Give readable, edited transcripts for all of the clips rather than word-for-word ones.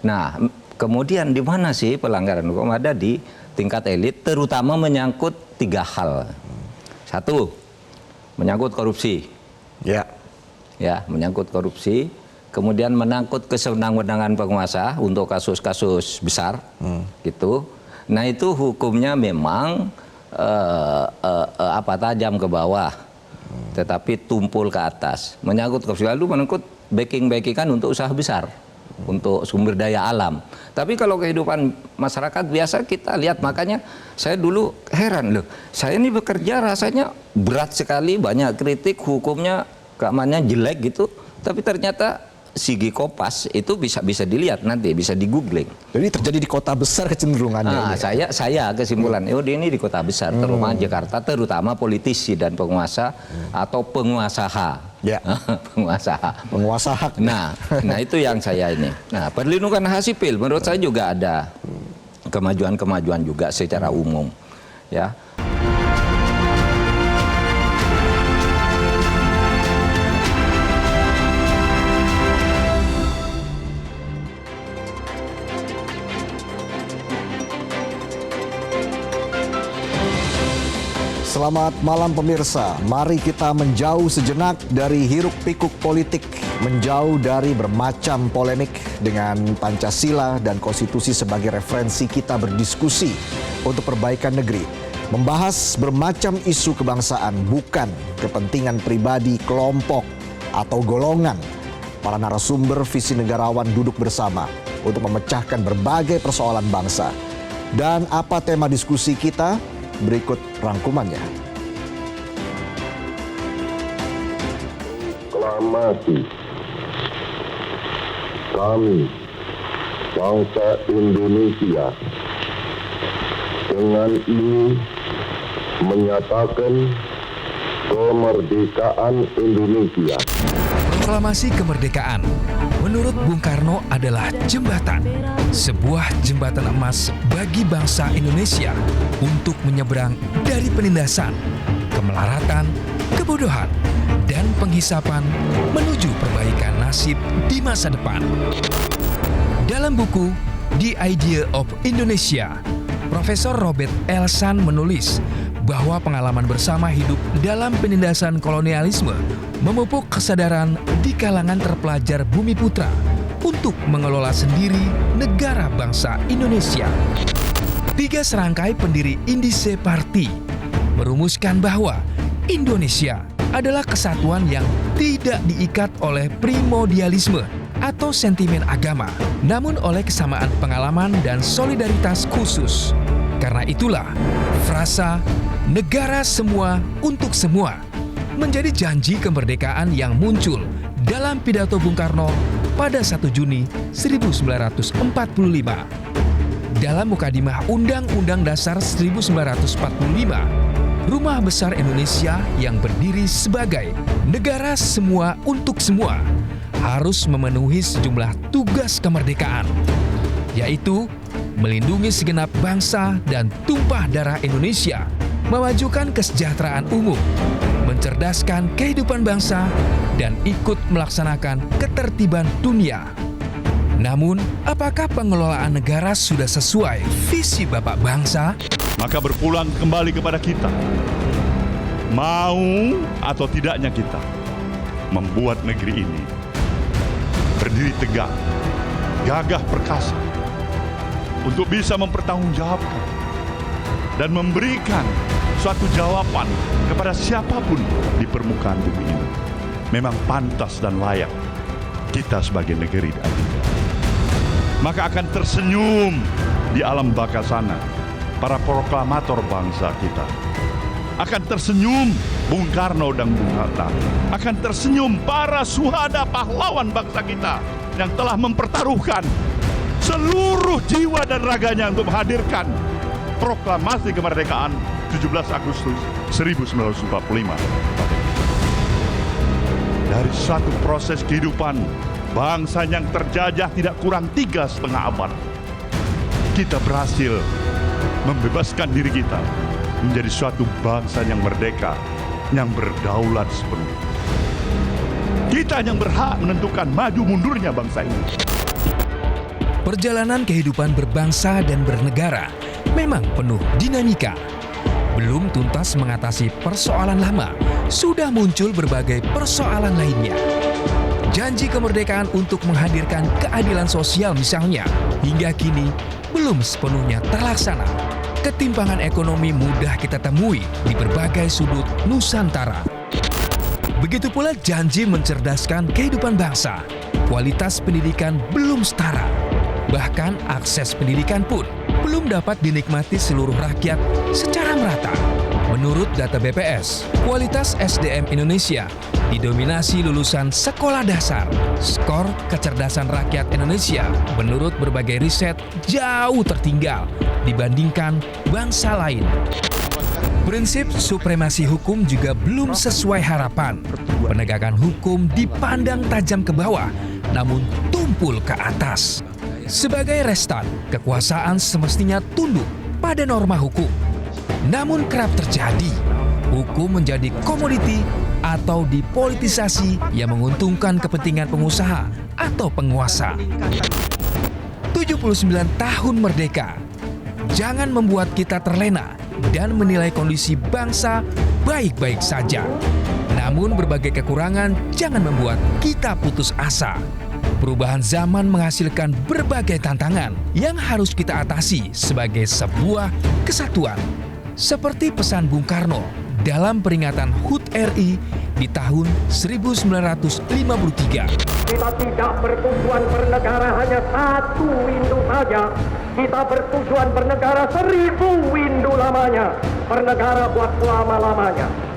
Nah, kemudian di mana sih pelanggaran hukum? Ada di tingkat elit, terutama menyangkut 3 hal. 1, menyangkut korupsi. Ya. Ya, menyangkut korupsi. Kemudian menyangkut kesenang-wenangan penguasa untuk kasus-kasus besar, gitu. Nah, itu hukumnya memang tajam ke bawah, tetapi tumpul ke atas. Menyangkut korupsi, lalu menyangkut backing-backingan untuk usaha besar, untuk sumber daya alam. Tapi kalau kehidupan masyarakat biasa kita lihat, makanya saya dulu heran loh, saya ini bekerja rasanya berat sekali, banyak kritik, hukumnya keamanannya jelek gitu, tapi ternyata Sigi Kopas itu bisa dilihat nanti, bisa di googling. Jadi terjadi di kota besar kecenderungannya. Saya kesimpulan, ini di kota besar, terutama Jakarta, terutama politisi dan penguasa atau penguasaha. Ya. Penguasa hak. Nah itu yang saya ini. Nah, perlindungan hak sipil menurut saya juga ada kemajuan-kemajuan juga secara umum, ya. Selamat malam pemirsa, mari kita menjauh sejenak dari hiruk pikuk politik, menjauh dari bermacam polemik dengan Pancasila dan konstitusi sebagai referensi kita berdiskusi untuk perbaikan negeri. Membahas bermacam isu kebangsaan, bukan kepentingan pribadi, kelompok, atau golongan. Para narasumber visi negarawan duduk bersama untuk memecahkan berbagai persoalan bangsa. Dan apa tema diskusi kita? Berikut rangkumannya. Proklamasi kami bangsa Indonesia dengan ini menyatakan kemerdekaan Indonesia. Proklamasi kemerdekaan menurut Bung Karno adalah jembatan, sebuah jembatan emas bagi bangsa Indonesia untuk menyeberang dari penindasan, kemelaratan, kebodohan, dan penghisapan menuju perbaikan nasib di masa depan. Dalam buku The Idea of Indonesia, Profesor Robert Elsan menulis bahwa pengalaman bersama hidup dalam penindasan kolonialisme memupuk kesadaran di kalangan terpelajar Bumi Putra untuk mengelola sendiri negara bangsa Indonesia. 3 serangkai pendiri Indise Party merumuskan bahwa Indonesia adalah kesatuan yang tidak diikat oleh primordialisme atau sentimen agama, namun oleh kesamaan pengalaman dan solidaritas khusus. Karena itulah, frasa negara semua untuk semua menjadi janji kemerdekaan yang muncul dalam pidato Bung Karno pada 1 Juni 1945. Dalam mukadimah Undang-Undang Dasar 1945, Rumah Besar Indonesia yang berdiri sebagai negara semua untuk semua harus memenuhi sejumlah tugas kemerdekaan, yaitu melindungi segenap bangsa dan tumpah darah Indonesia, memajukan kesejahteraan umum, mencerdaskan kehidupan bangsa, dan ikut melaksanakan ketertiban dunia. Namun, apakah pengelolaan negara sudah sesuai visi Bapak Bangsa? Maka berpulang kembali kepada kita. Mau atau tidaknya kita membuat negeri ini berdiri tegak, gagah perkasa, untuk bisa mempertanggungjawabkan dan memberikan suatu jawaban kepada siapapun di permukaan bumi ini. Memang pantas dan layak kita sebagai negeri adil. Maka akan tersenyum di alam baka sana para proklamator bangsa kita. Akan tersenyum Bung Karno dan Bung Hatta. Akan tersenyum para suhada pahlawan bangsa kita yang telah mempertaruhkan seluruh jiwa dan raganya untuk menghadirkan proklamasi kemerdekaan 17 Agustus 1945. Dari suatu proses kehidupan bangsa yang terjajah tidak kurang 3,5 abad, kita berhasil membebaskan diri kita menjadi suatu bangsa yang merdeka, yang berdaulat sepenuhnya. Kita yang berhak menentukan maju mundurnya bangsa ini. Perjalanan kehidupan berbangsa dan bernegara memang penuh dinamika. Belum tuntas mengatasi persoalan lama, sudah muncul berbagai persoalan lainnya. Janji kemerdekaan untuk menghadirkan keadilan sosial misalnya, hingga kini belum sepenuhnya terlaksana. Ketimpangan ekonomi mudah kita temui di berbagai sudut Nusantara. Begitu pula janji mencerdaskan kehidupan bangsa. Kualitas pendidikan belum setara. Bahkan akses pendidikan pun belum dapat dinikmati seluruh rakyat secara merata. Menurut data BPS, kualitas SDM Indonesia didominasi lulusan sekolah dasar. Skor kecerdasan rakyat Indonesia menurut berbagai riset jauh tertinggal dibandingkan bangsa lain. Prinsip supremasi hukum juga belum sesuai harapan. Penegakan hukum dipandang tajam ke bawah, namun tumpul ke atas. Sebagai restan, kekuasaan semestinya tunduk pada norma hukum. Namun kerap terjadi, hukum menjadi komoditi atau dipolitisasi yang menguntungkan kepentingan pengusaha atau penguasa. 79 tahun merdeka, jangan membuat kita terlena dan menilai kondisi bangsa baik-baik saja. Namun berbagai kekurangan jangan membuat kita putus asa. Perubahan zaman menghasilkan berbagai tantangan yang harus kita atasi sebagai sebuah kesatuan. Seperti pesan Bung Karno dalam peringatan HUT RI di tahun 1953. Kita tidak bertujuan bernegara hanya satu windu saja. Kita bertujuan bernegara 1000 windu lamanya. Bernegara buat selama-lamanya.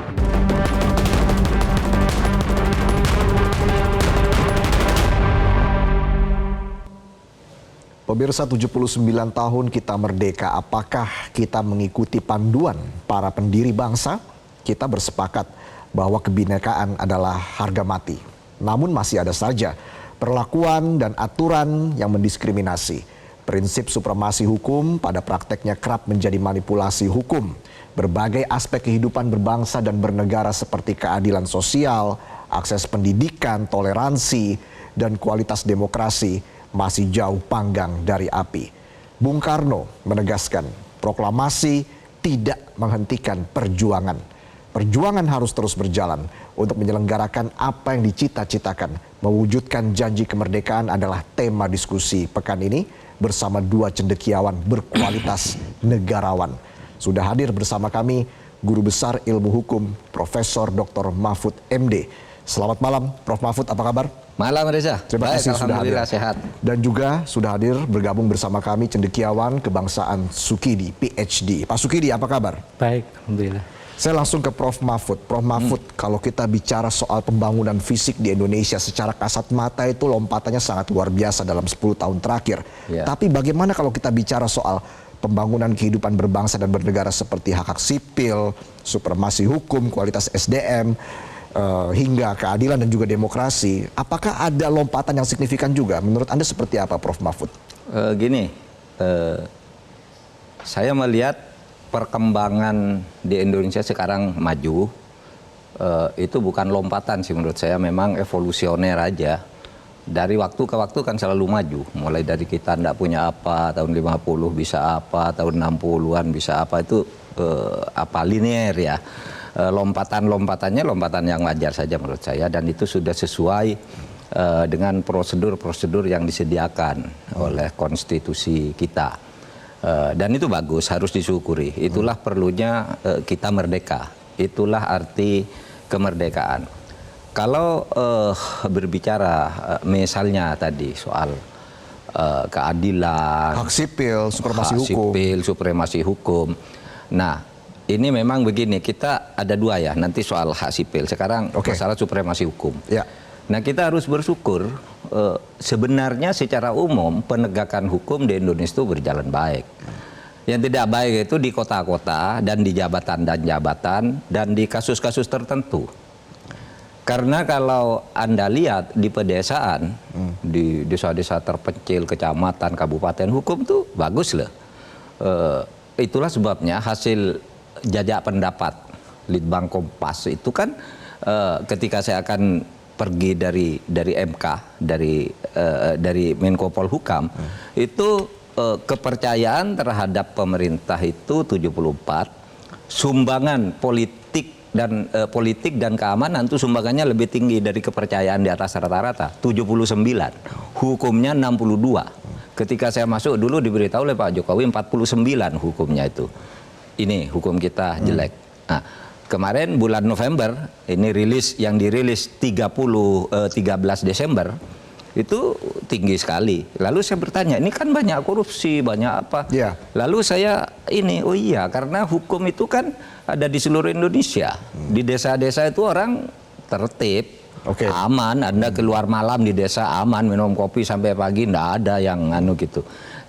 Pemirsa, 79 tahun kita merdeka, apakah kita mengikuti panduan para pendiri bangsa? Kita bersepakat bahwa kebinekaan adalah harga mati. Namun masih ada saja perlakuan dan aturan yang mendiskriminasi. Prinsip supremasi hukum pada prakteknya kerap menjadi manipulasi hukum. Berbagai aspek kehidupan berbangsa dan bernegara seperti keadilan sosial, akses pendidikan, toleransi, dan kualitas demokrasi masih jauh panggang dari api. Bung Karno menegaskan proklamasi tidak menghentikan perjuangan. Perjuangan harus terus berjalan untuk menyelenggarakan apa yang dicita-citakan. Mewujudkan janji kemerdekaan adalah tema diskusi pekan ini bersama dua cendekiawan berkualitas negarawan. Sudah hadir bersama kami Guru Besar Ilmu Hukum Profesor Dr. Mahfud MD. Selamat malam Prof. Mahfud, apa kabar? Malam Reza. Terima kasih sudah hadir. Sehat. Dan juga sudah hadir bergabung bersama kami cendekiawan kebangsaan Sukidi, PhD. Pak Sukidi, apa kabar? Baik, alhamdulillah. Saya langsung ke Prof. Mahfud. Prof. Mahfud, kalau kita bicara soal pembangunan fisik di Indonesia secara kasat mata itu lompatannya sangat luar biasa dalam 10 tahun terakhir. Ya. Tapi bagaimana kalau kita bicara soal pembangunan kehidupan berbangsa dan bernegara seperti hak-hak sipil, supremasi hukum, kualitas SDM, hingga keadilan dan juga demokrasi, apakah ada lompatan yang signifikan juga? Menurut Anda seperti apa, Prof. Mahfud? Saya melihat perkembangan di Indonesia sekarang maju, itu bukan lompatan sih menurut saya, memang evolusioner aja. Dari waktu ke waktu kan selalu maju, mulai dari kita tidak punya apa, tahun 50 bisa apa, tahun 60-an bisa apa, itu linear ya. Lompatan-lompatannya lompatan yang wajar saja menurut saya, dan itu sudah sesuai dengan prosedur-prosedur yang disediakan oleh konstitusi kita, dan itu bagus, harus disyukuri. Itulah perlunya kita merdeka, itulah arti kemerdekaan. Kalau berbicara misalnya tadi soal keadilan, Hak sipil, supremasi hukum. Nah, ini memang begini, kita ada dua ya, nanti soal hak sipil, sekarang masalah supremasi hukum. Ya. Nah, kita harus bersyukur sebenarnya secara umum penegakan hukum di Indonesia itu berjalan baik. Yang tidak baik itu di kota-kota dan di jabatan dan di kasus-kasus tertentu. Karena kalau Anda lihat di pedesaan, di desa-desa terpencil, kecamatan, kabupaten, hukum tuh bagus loh. Itulah sebabnya hasil jajak pendapat Litbang Kompas itu kan ketika saya akan pergi dari MK, dari Menko Polhukam, itu kepercayaan terhadap pemerintah itu 74, sumbangan politik dan keamanan itu sumbangannya lebih tinggi dari kepercayaan di atas rata-rata, 79, hukumnya 62. Ketika saya masuk dulu diberitahu oleh Pak Jokowi 49 hukumnya itu. Ini hukum kita jelek. Nah, kemarin bulan November ini yang dirilis 13 Desember itu tinggi sekali. Lalu saya bertanya, ini kan banyak korupsi, banyak apa. Ya. Lalu saya oh iya, karena hukum itu kan ada di seluruh Indonesia. Di desa-desa itu orang tertib, aman. Anda keluar malam di desa aman, minum kopi sampai pagi, enggak ada yang gitu.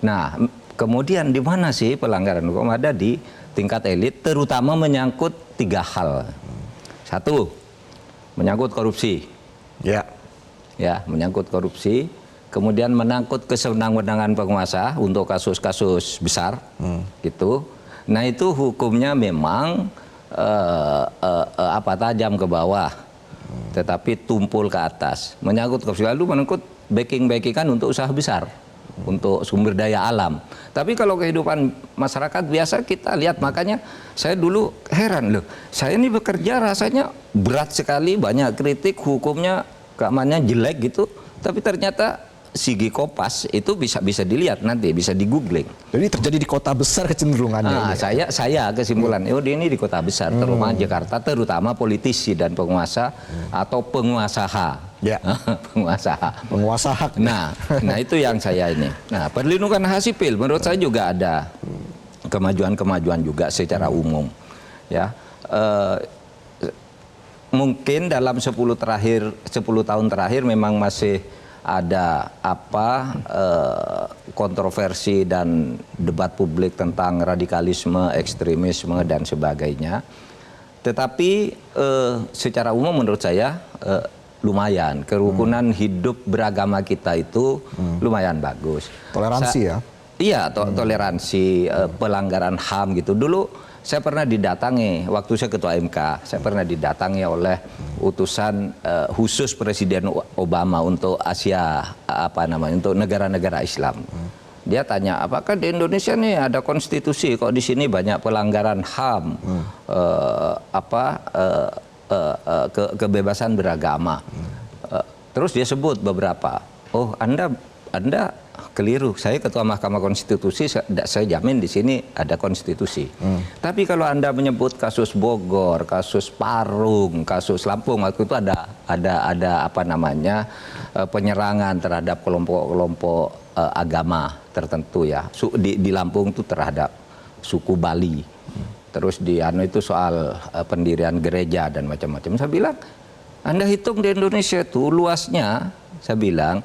Nah, kemudian di mana sih pelanggaran hukum? Ada di tingkat elit, terutama menyangkut 3 hal. 1, menyangkut korupsi. Ya, menyangkut korupsi. Kemudian menyangkut kesenang-wenangan penguasa untuk kasus-kasus besar, gitu. Nah, itu hukumnya memang tajam ke bawah, tetapi tumpul ke atas. Menyangkut korupsi, lalu menyangkut backing-backingan untuk usaha besar, untuk sumber daya alam. Tapi kalau kehidupan masyarakat biasa kita lihat, makanya saya dulu heran loh, saya ini bekerja rasanya berat sekali, banyak kritik, hukumnya keamanannya jelek gitu, tapi ternyata Sigi Kopas itu bisa dilihat nanti, bisa di googling. Jadi terjadi di kota besar kecenderungannya. Saya kesimpulan, ini di kota besar, terutama Jakarta, terutama politisi dan penguasa atau penguasaha. Ya. Penguasa hak. Nah itu yang saya ini. Nah, perlindungan hak sipil menurut saya juga ada kemajuan juga secara umum. Ya, mungkin dalam 10 tahun terakhir memang masih ada kontroversi dan debat publik tentang radikalisme, ekstremisme dan sebagainya. Tetapi secara umum menurut saya lumayan, kerukunan hidup beragama kita itu lumayan bagus. Toleransi ya? Iya, toleransi, pelanggaran HAM gitu. Dulu saya pernah didatangi, waktu saya ketua MK, saya pernah didatangi oleh utusan khusus Presiden Obama untuk Asia, untuk negara-negara Islam. Dia tanya, apakah di Indonesia nih ada konstitusi, kok di sini banyak pelanggaran HAM, kebebasan beragama. Terus dia sebut beberapa. Oh, Anda keliru. Saya ketua Mahkamah Konstitusi, saya jamin di sini ada konstitusi. Tapi kalau Anda menyebut kasus Bogor, kasus Parung, kasus Lampung, waktu itu ada penyerangan terhadap kelompok-kelompok agama tertentu ya. Di Lampung itu terhadap suku Bali. Terus itu soal pendirian gereja dan macam-macam. Saya bilang, Anda hitung di Indonesia itu luasnya, saya bilang,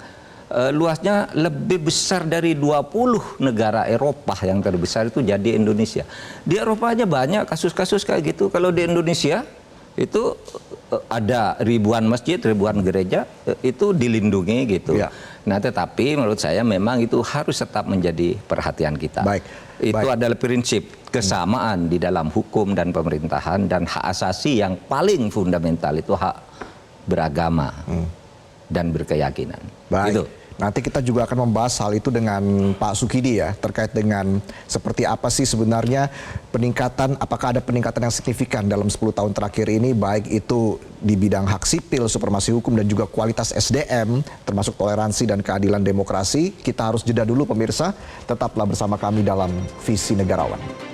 luasnya lebih besar dari 20 negara Eropa yang terbesar itu jadi Indonesia. Di Eropa aja banyak kasus-kasus kayak gitu. Kalau di Indonesia itu ada ribuan masjid, ribuan gereja, itu dilindungi gitu. Ya. Nah, tetapi menurut saya memang itu harus tetap menjadi perhatian kita. Itu adalah prinsip kesamaan di dalam hukum dan pemerintahan, dan hak asasi yang paling fundamental itu hak beragama dan berkeyakinan. Gitu. Nanti kita juga akan membahas hal itu dengan Pak Sukidi ya, terkait dengan seperti apa sih sebenarnya peningkatan, apakah ada peningkatan yang signifikan dalam 10 tahun terakhir ini, baik itu di bidang hak sipil, supremasi hukum, dan juga kualitas SDM, termasuk toleransi dan keadilan demokrasi. Kita harus jeda dulu pemirsa, tetaplah bersama kami dalam Visi Negarawan.